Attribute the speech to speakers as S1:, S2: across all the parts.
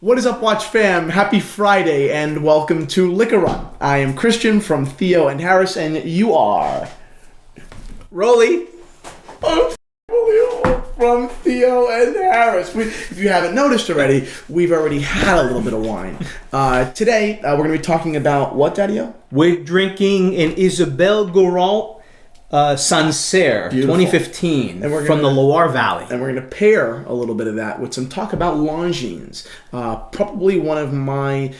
S1: What is up, Watch fam? Happy Friday and welcome to Liquor Run. I am Christian from Theo and Harris, and you are Rolly. Unbelievable. From Theo and Harris. If you haven't noticed already, we've already had a little bit of wine. Today, we're going to be talking about what, Daddy-O?
S2: We're drinking an Isabelle Garrault Sancerre 2015 from the Loire Valley.
S1: And we're going to pair a little bit of that with some talk about Longines. Probably one of my...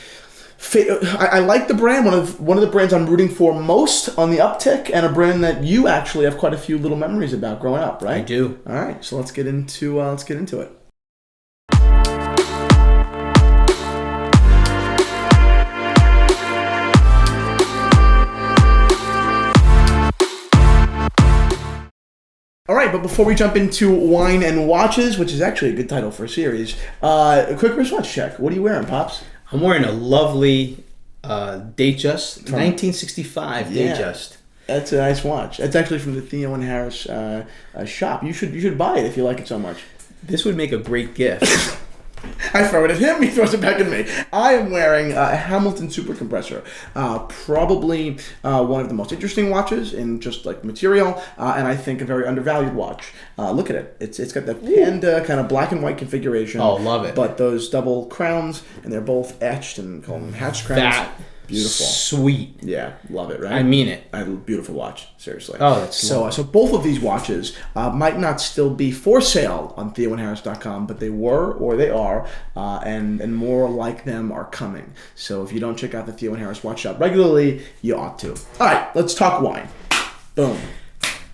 S1: I like the brand. One of the brands I'm rooting for most on the uptick, and a brand that you actually have quite a few little memories about growing up, right?
S2: I do.
S1: All right, so let's get into it. All right, but before we jump into wine and watches, which is actually a good title for a series, a quick wristwatch check. What are you wearing, Pops?
S2: I'm wearing a lovely Datejust, 1965 Datejust.
S1: That's a nice watch. That's actually from the Theo and Harris shop. You should buy it if you like it so much.
S2: This would make a great gift.
S1: I throw it at him, he throws it back at me. I am wearing a Hamilton Super Compressor. Probably one of the most interesting watches in just like material, and I think a very undervalued watch. Look at it. It's got that panda kind of black and white configuration.
S2: Oh, love it.
S1: But those double crowns, and they're both etched and call them hatch crowns.
S2: That
S1: beautiful.
S2: Sweet.
S1: Yeah, love it, right?
S2: I mean it.
S1: Beautiful watch, seriously.
S2: Oh, that's
S1: so both of these watches might not still be for sale on theoandharris.com, but they were or they are, and more like them are coming. So if you don't check out the Theo and Harris watch shop regularly, you ought to. All right, let's talk wine. Boom.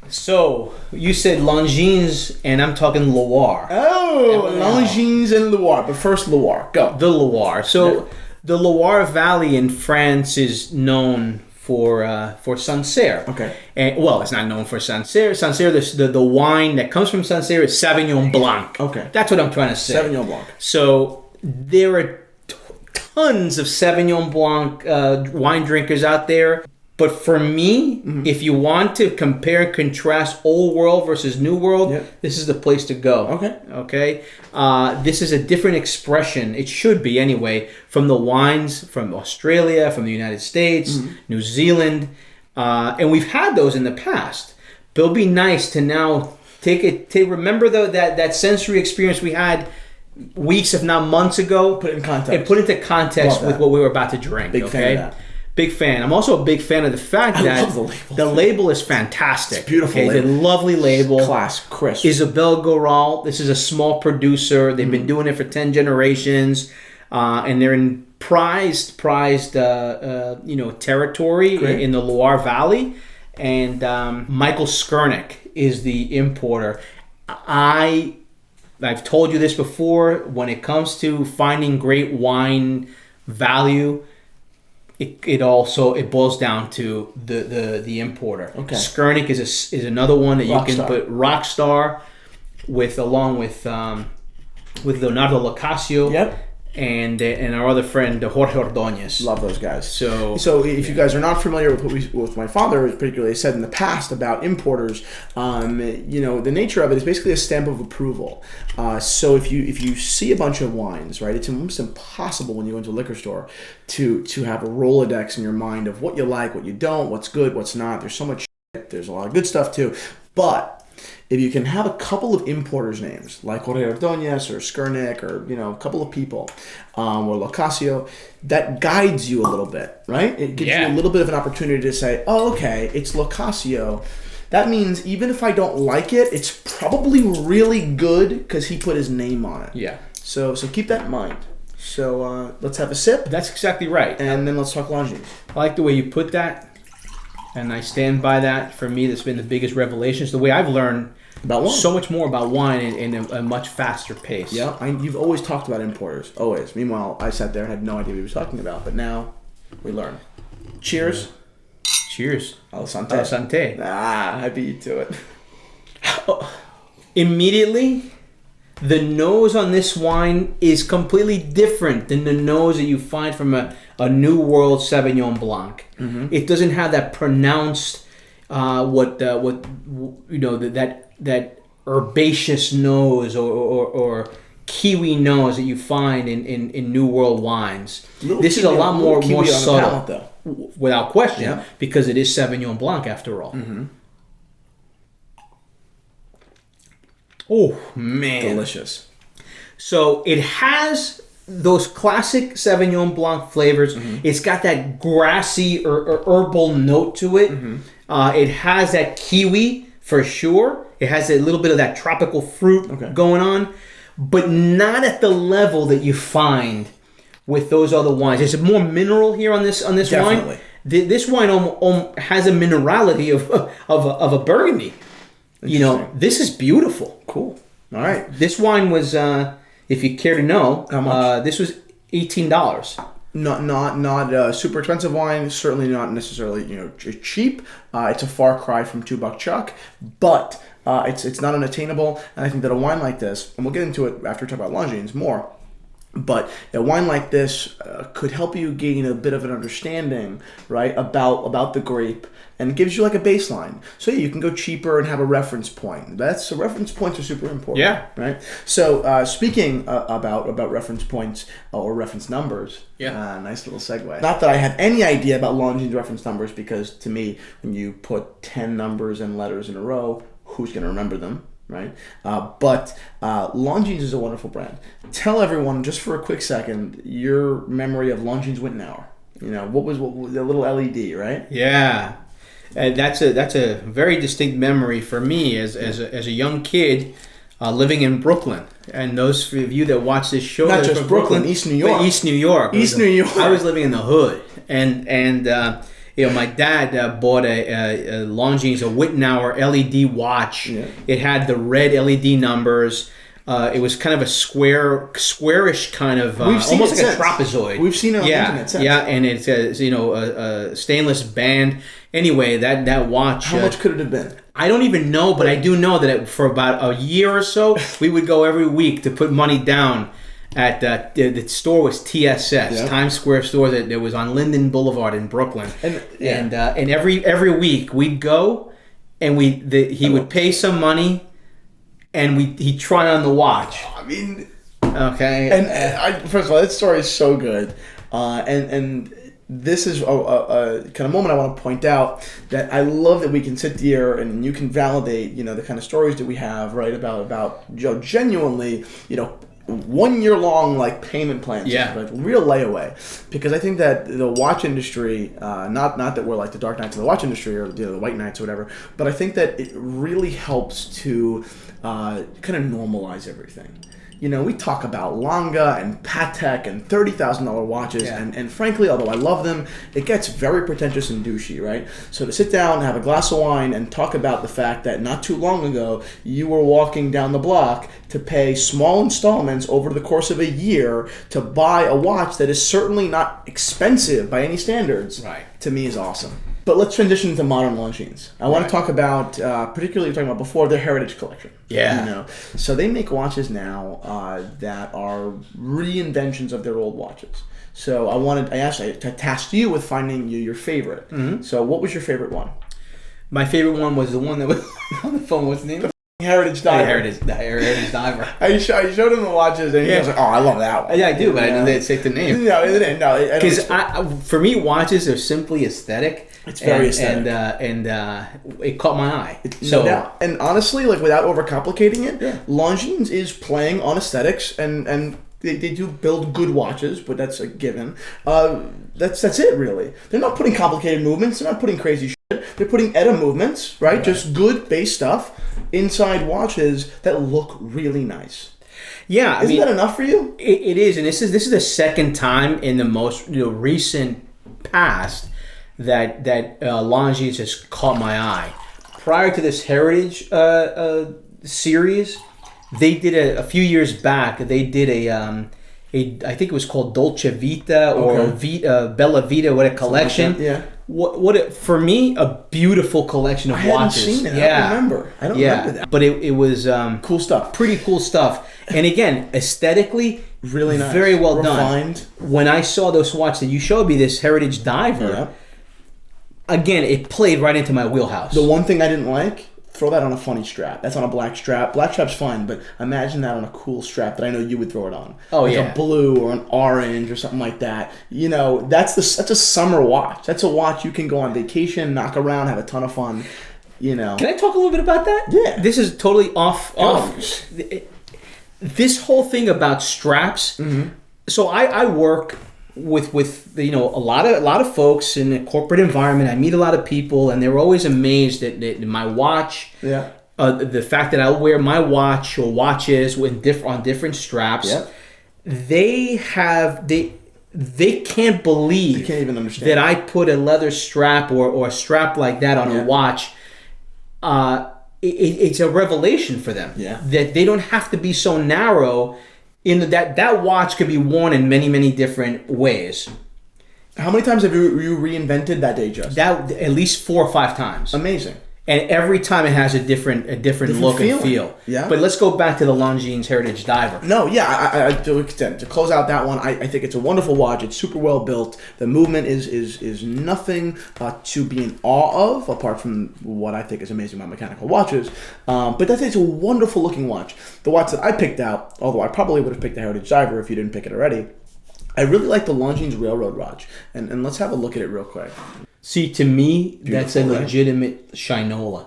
S2: So you said Longines, and I'm talking Loire.
S1: Oh, Longines and Loire, but first Loire. Go.
S2: The Loire. So. Yeah. The Loire Valley in France is known for Sancerre.
S1: Okay.
S2: And, well, it's not known for Sancerre. Sancerre, the wine that comes from Sancerre is Sauvignon Blanc.
S1: Okay.
S2: That's what I'm trying to say.
S1: Sauvignon Blanc.
S2: So there are tons of Sauvignon Blanc wine drinkers out there. But for me, if you want to compare and contrast old world versus new world, this is the place to go. Okay. This is a different expression. It should be anyway, from the wines from Australia, from the United States, New Zealand, and we've had those in the past. But it'll be nice to now remember that sensory experience we had weeks, if not months ago.
S1: Put it in context.
S2: And put it into context with what we were about to drink.
S1: Big fan of that.
S2: Big fan. I'm also a big fan of the fact that the label is fantastic.
S1: It's beautiful. Label.
S2: It's a lovely label.
S1: Class, crisp.
S2: Isabelle Garrault. This is a small producer. They've been doing it for 10 generations, and they're in prized territory in the Loire Valley. And Michael Skurnik is the importer. I've told you this before. When it comes to finding great wine value, it boils down to the importer. Okay. Skurnik is another one that you can put Rockstar along with Leonardo Locasio.
S1: Yep.
S2: And our other friend Jorge Ordóñez.
S1: Love those guys. So if you guys are not familiar with what my father particularly said in the past about importers, the nature of it is basically a stamp of approval. So if you see a bunch of wines, right, it's almost impossible when you go into a liquor store to have a Rolodex in your mind of what you like, what you don't, what's good, what's not. There's so much shit. There's a lot of good stuff too, but if you can have a couple of importers' names, like Jorge Ordóñez or Skurnik or, a couple of people, or Locasio, that guides you a little bit, right? It gives you a little bit of an opportunity to say, oh, okay, it's Locasio. That means even if I don't like it, it's probably really good because he put his name on it.
S2: Yeah.
S1: So keep that in mind. So let's have a sip.
S2: That's exactly right.
S1: And then let's talk Longines.
S2: I like the way you put that, and I stand by that. For me, that's been the biggest revelation. It's the way I've learned
S1: about wine.
S2: So much more about wine in a much faster pace.
S1: Yeah, you've always talked about importers, always. Meanwhile, I sat there and had no idea what he was talking about, but now we learn. Cheers.
S2: Cheers.
S1: Al Santé.
S2: Al Santé.
S1: I beat you to it.
S2: Immediately, the nose on this wine is completely different than the nose that you find from a New World Sauvignon Blanc. It doesn't have that pronounced that herbaceous nose or kiwi nose that you find in New World wines. This is a lot more subtle, palate, though. Without question, because it is Sauvignon Blanc after all. Mm-hmm. Oh, man.
S1: Delicious.
S2: So it has those classic Sauvignon Blanc flavors. Mm-hmm. It's got that grassy or herbal note to it. Mm-hmm. It has that kiwi for sure. It has a little bit of that tropical fruit going on, but not at the level that you find with those other wines. There's more mineral here on this
S1: Definitely.
S2: wine. This wine has a minerality of a Burgundy. You know, this is beautiful.
S1: Cool. All right.
S2: This wine was, if you care to know,
S1: how much?
S2: This was $18.
S1: Not super expensive wine. Certainly not necessarily cheap. It's a far cry from $2 Chuck, but it's not unattainable. And I think that a wine like this, and we'll get into it after we talk about Longines more. But a wine like this could help you gain a bit of an understanding, right, about the grape, and it gives you like a baseline. So you can go cheaper and have a reference point. Reference points are super important.
S2: Yeah.
S1: Right. So speaking about reference points or reference numbers.
S2: Yeah.
S1: Nice little segue. Not that I have any idea about Longines reference numbers, because to me, when you put 10 numbers and letters in a row, who's going to remember them? Right, but Longines is a wonderful brand. Tell everyone, just for a quick second, your memory of Longines Wittenauer. What was the little LED, right?
S2: Yeah, that's a very distinct memory for me as a young kid living in Brooklyn. And those of you that watch this show,
S1: not just Brooklyn, East New York.
S2: East New York. I was living in the hood, and my dad bought a Longines, a Wittenauer LED watch. Yeah. It had the red LED numbers. It was kind of a squarish kind of, almost like a trapezoid.
S1: We've seen it on the internet since.
S2: Yeah, and it's a stainless band. Anyway, that watch.
S1: How much could it have been?
S2: I don't even know, but I do know that for about a year or so, we would go every week to put money down at the store was TSS, Times Square store that was on Linden Boulevard in Brooklyn, and every week we'd go, and he would pay some money, and he'd try on the watch.
S1: I mean,
S2: okay.
S1: And first of all, that story is so good, and this is a kind of moment I want to point out, that I love that we can sit here and you can validate the kind of stories that we have, right, about genuinely 1 year long payment plans, like real layaway, because I think that the watch industry, not that we're like the dark nights of the watch industry or the white nights or whatever, but I think that it really helps to kind of normalize everything. We talk about Lange and Patek and $30,000 watches, and frankly, although I love them, it gets very pretentious and douchey, right? So to sit down and have a glass of wine and talk about the fact that not too long ago you were walking down the block to pay small installments over the course of a year to buy a watch that is certainly not expensive by any standards, to me is awesome. But let's transition to modern Longines. I want to talk about, particularly we were talking about before, their Heritage collection.
S2: Yeah.
S1: So they make watches now that are reinventions of their old watches. So I tasked you with finding your favorite. Mm-hmm. So what was your favorite one?
S2: My favorite one was the one that was on the phone. What's the name?
S1: Heritage Diver.
S2: The Heritage Diver.
S1: I showed him the watches, and he was like, "Oh, I love that one."
S2: Yeah, I do, but I didn't know they'd say the name.
S1: No,
S2: because for me, watches are simply aesthetic.
S1: It's very aesthetic,
S2: and it caught my eye.
S1: No doubt. And honestly, without overcomplicating it, Longines is playing on aesthetics, and they do build good watches, but that's a given. That's it, really. They're not putting complicated movements. They're not putting crazy shit. They're putting ETA movements, right? Just good base stuff inside watches that look really nice.
S2: Yeah,
S1: Isn't that enough for you?
S2: It is, and this is the second time in the most recent past that Longines has caught my eye. Prior to this Heritage series, they did a few years back. They did I think it was called Dolce Vita or Bella Vita, what a collection.
S1: Yeah.
S2: For me, a beautiful collection of watches.
S1: I hadn't seen it. I don't remember that.
S2: But it was
S1: cool stuff.
S2: Pretty cool stuff. And again, aesthetically,
S1: really nice.
S2: Very well
S1: Refined.
S2: Done. When I saw those watches that you showed me, this Heritage Diver, again, it played right into my wheelhouse.
S1: The one thing I didn't like, throw that on a funny strap. That's on a black strap. Black strap's fine, but imagine that on a cool strap that I know you would throw it on.
S2: Oh,
S1: like
S2: yeah.
S1: a blue or an orange or something like that. You know, that's a summer watch. That's a watch you can go on vacation, knock around, have a ton of fun. You know.
S2: Can I talk a little bit about that?
S1: Yeah.
S2: This is totally off. This whole thing about straps.
S1: Mm-hmm.
S2: So I work with a lot of folks in the corporate environment. I meet a lot of people, and they're always amazed at my watch.
S1: Yeah.
S2: The fact that I'll wear my watch or watches on different straps.
S1: Yeah.
S2: They can't believe.
S1: They can't even understand
S2: that I put a leather strap or a strap like that on a watch. It's a revelation for them.
S1: Yeah.
S2: That they don't have to be so narrow. In that watch could be worn in many, many different ways.
S1: How many times have you reinvented that day, Justin?
S2: That at least 4 or 5 times.
S1: Amazing.
S2: And every time it has a different look
S1: feeling.
S2: and feel.
S1: Yeah.
S2: But let's go back to the Longines Heritage Diver.
S1: No, yeah, I to extend to close out that one. I think it's a wonderful watch. It's super well built. The movement is nothing to be in awe of, apart from what I think is amazing about mechanical watches. But it's a wonderful looking watch. The watch that I picked out, although I probably would have picked the Heritage Diver if you didn't pick it already. I really like the Longines Railroad watch, and let's have a look at it real quick.
S2: See, to me, that's a
S1: right?
S2: legitimate Shinola.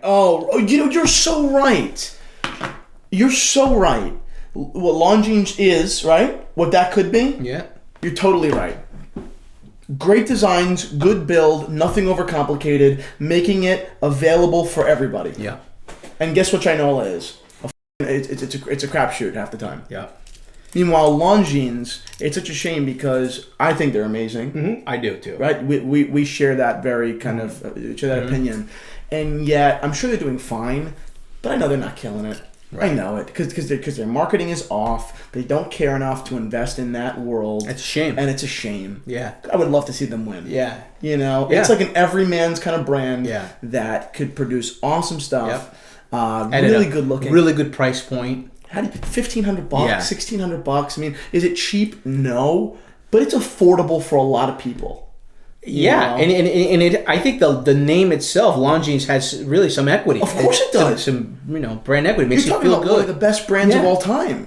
S1: Oh, you're so right. You're so right. What Longines is, right? What that could be?
S2: Yeah.
S1: You're totally right. Great designs, good build, nothing overcomplicated, making it available for everybody.
S2: Yeah.
S1: And guess what Shinola is? It's a crapshoot half the time.
S2: Yeah.
S1: Meanwhile, Longines, it's such a shame because I think they're amazing.
S2: Mm-hmm. I do too.
S1: Right? We share that very kind of share that opinion, and yet I'm sure they're doing fine, but I know they're not killing it. Right. I know it because their marketing is off. They don't care enough to invest in that world.
S2: It's a shame,
S1: and it's a shame.
S2: Yeah,
S1: I would love to see them win.
S2: Yeah,
S1: it's like an everyman's kind of brand.
S2: Yeah.
S1: That could produce awesome stuff.
S2: Yep.
S1: Really good looking,
S2: really good price point.
S1: How do you $1,500, $1,600? I mean, is it cheap? No, but it's affordable for a lot of people.
S2: Yeah, and it, I think the name itself, Longines, has really some equity.
S1: Of course it does.
S2: Some brand equity makes
S1: You're
S2: you feel
S1: talking about
S2: good.
S1: one of the best brands of all time,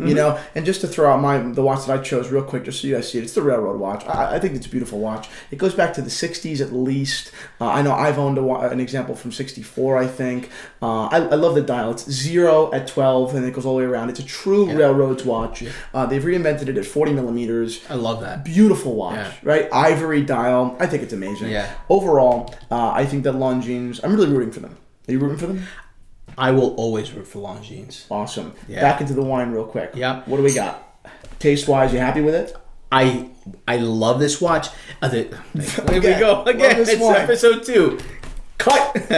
S1: And just to throw out the watch that I chose real quick, just so you guys see it, it's the Railroad watch. I think it's a beautiful watch. It goes back to the '60s at least. I know I've owned an example from '64, I think. I love the dial. It's 0 at 12, and it goes all the way around. It's a true Railroads watch. They've reinvented it at 40 millimeters.
S2: I love that.
S1: Beautiful watch, right? Ivory dial. I think it's amazing.
S2: Yeah.
S1: Overall, I think that Longines, I'm really rooting for them. Are you rooting for them?
S2: I will always root for Longines.
S1: Awesome.
S2: Yeah.
S1: Back into the wine real quick.
S2: Yeah.
S1: What do we got? Taste-wise, you happy with it?
S2: I love this watch. Here we
S1: Again,
S2: go. Again, it's
S1: wine.
S2: episode 2. Cut.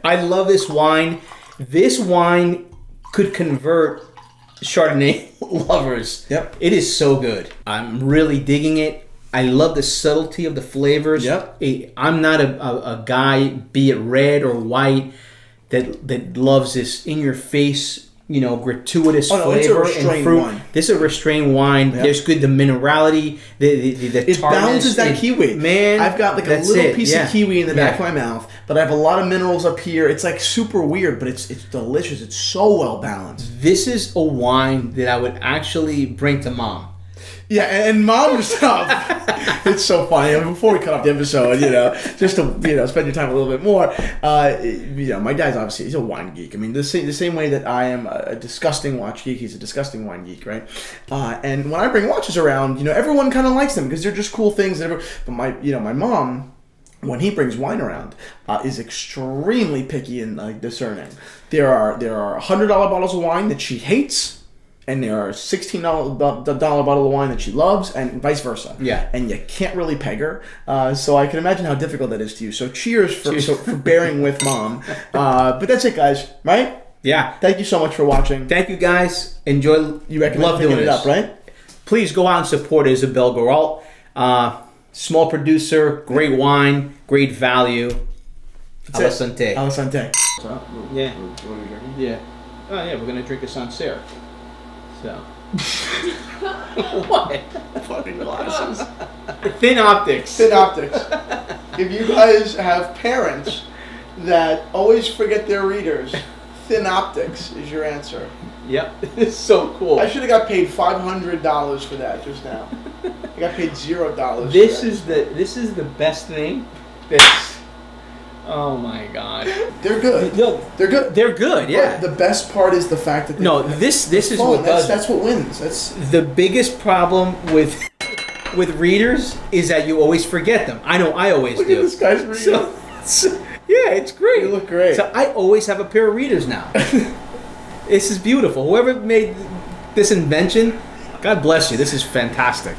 S2: I love this wine. This wine could convert Chardonnay lovers.
S1: Yep.
S2: It is so good. I'm really digging it. I love the subtlety of the flavors.
S1: Yep.
S2: I'm not a guy, be it red or white, that loves this in-your-face, gratuitous flavor.
S1: It's a restrained
S2: fruit.
S1: wine.
S2: This is a restrained wine.
S1: Yep.
S2: There's good, the minerality, the
S1: It
S2: tartness.
S1: balances that kiwi.
S2: Man,
S1: I've got like a little piece of kiwi in the back of my mouth, but I have a lot of minerals up here. It's like super weird, but it's delicious. It's so well balanced.
S2: This is a wine that I would actually bring to Mom.
S1: Yeah, and Mom stuff. It's so funny. I mean, before we cut off the episode, just to spend your time a little bit more. My dad's obviously he's a wine geek. I mean, the same way that I am a disgusting watch geek, he's a disgusting wine geek, right? And when I bring watches around, everyone kind of likes them because they're just cool things. But my mom, when he brings wine around, is extremely picky and discerning. There are $100 bottles of wine that she hates. And there are $16 bottle of wine that she loves, and vice versa.
S2: Yeah.
S1: And you can't really peg her. So I can imagine how difficult that is to you. So cheers for bearing with Mom. But that's it, guys. Right?
S2: Yeah.
S1: Thank you so much for watching.
S2: Thank you, guys. Enjoy.
S1: You recommend
S2: love
S1: picking
S2: doing
S1: it
S2: this.
S1: up, right?
S2: Please go out and support Isabelle Garrault. Small producer, great wine, great value. Alessante.
S1: Alessante.
S2: Yeah. Yeah. Oh, yeah, we're going to drink a Sancerre. So. What?
S1: Fucking glasses.
S2: Thin optics.
S1: Thin optics. If you guys have parents that always forget their readers. Thin optics is your answer.
S2: Yep, it's so cool.
S1: I should have got paid $500 for that just now. I got paid $0.
S2: This is the best thing. Oh my God.
S1: They're good.
S2: No,
S1: They're good.
S2: They're good. Yeah.
S1: But the best part is the fact that
S2: this is what does.
S1: That's what wins. That's
S2: the biggest problem with readers is that you always forget them. I know I always
S1: Look
S2: do.
S1: at this guy's reading.
S2: So, yeah, it's great.
S1: You look great.
S2: So I always have a pair of readers now. This is beautiful. Whoever made this invention, God bless you. This is fantastic.